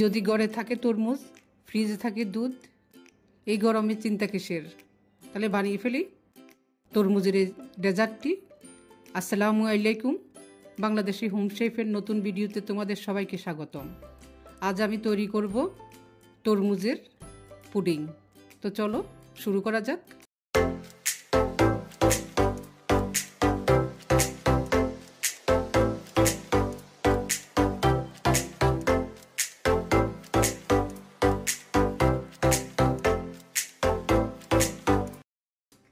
যদি ঘরে থাকে তরমুজ, ফ্রিজে থাকে দুধ, এই গরমে চিন্তা কিসের? তাহলে বানিয়ে ফেলি তরমুজের এই ডেজার্টটি। আসসালামু আলাইকুম, বাংলাদেশি হোম শেফের নতুন ভিডিওতে তোমাদের সবাইকে স্বাগতম। আজ আমি তৈরি করব তরমুজের পুডিং। তো চলো শুরু করা যাক।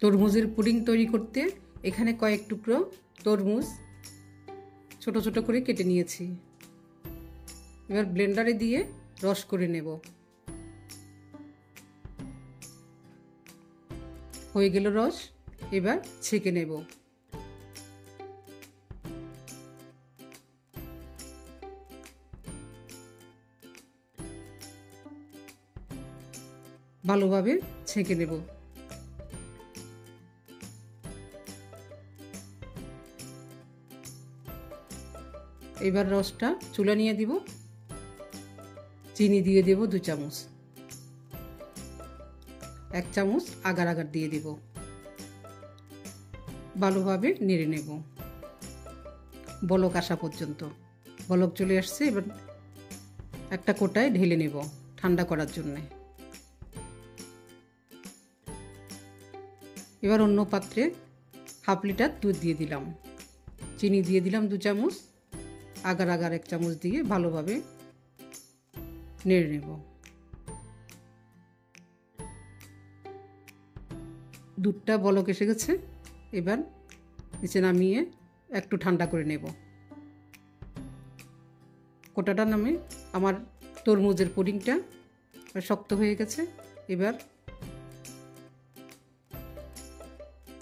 তরমুজের পুডিং তৈরি করতে এখানে কয়েক টুকরো তরমুজ ছোট ছোট করে কেটে নিয়েছি। এবার ব্লেন্ডারে দিয়ে রস করে নেব। হয়ে গেল রস, এবার ছেঁকে নেব। ভালোভাবে ছেঁকে নেব। এবার রসটা চুলা নিয়ে দিব। চিনি দিয়ে দেব 2 চামচ। 1 চামচ আগার আগার দিয়ে দেব। ভালোভাবে নেড়ে নেব বলক আসা পর্যন্ত। বলক চলে আসছে, এবার একটা কোটায় ঢেলে নেব ঠান্ডা করার জন্য। এবার অন্য পাত্রে হাফ লিটার দুধ দিয়ে দিলাম। চিনি দিয়ে দিলাম 2 চামচ। আগার আগার 1 চামচ দিয়ে ভালোভাবে নেড়ে নেব। দুধটা বলক এসে গেছে, এবার নিচে নামিয়ে একটু ঠান্ডা করে নেব। কোটাটা নামে আমার তরমুজের পুডিংটা শক্ত হয়ে গেছে। এবার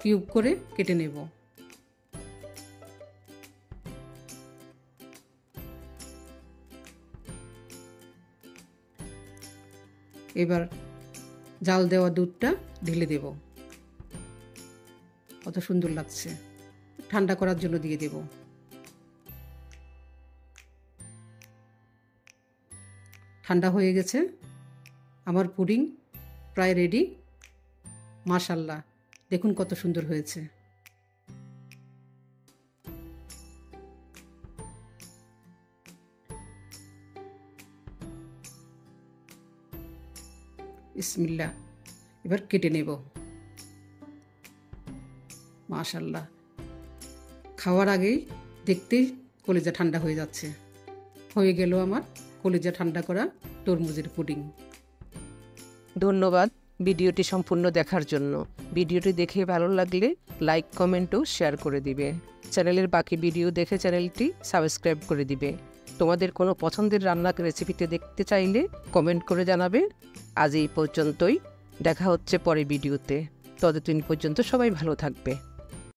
কিউব করে কেটে নেব। এবার জাল দেওয়া দুধটা ঢেলে দেব। কত সুন্দর লাগছে। ঠান্ডা করার জন্য দিয়ে দেব। ঠান্ডা হয়ে গেছে, আমার পুডিং প্রায় রেডি। মাশাআল্লাহ, দেখুন কত সুন্দর হয়েছে। বিসমিল্লাহ, এবার কেটে নেব। মাশাআল্লাহ, খাওয়ার আগেই দেখতেই কলিজা ঠান্ডা হয়ে যাচ্ছে। হয়ে গেল আমার কলিজা ঠান্ডা করা তরমুজের পুডিং। ধন্যবাদ ভিডিওটি সম্পূর্ণ দেখার জন্য। ভিডিওটি দেখে ভালো লাগলে লাইক, কমেন্ট ও শেয়ার করে দিবে। চ্যানেলের বাকি ভিডিও দেখে চ্যানেলটি সাবস্ক্রাইব করে দিবে। তোমাদের কোনো পছন্দের রান্নার রেসিপিতে দেখতে চাইলে কমেন্ট করে জানাবে। আজ এই পর্যন্তই, দেখা হচ্ছে পরের ভিডিওতে। ততদিন পর্যন্ত সবাই ভালো থাকবে।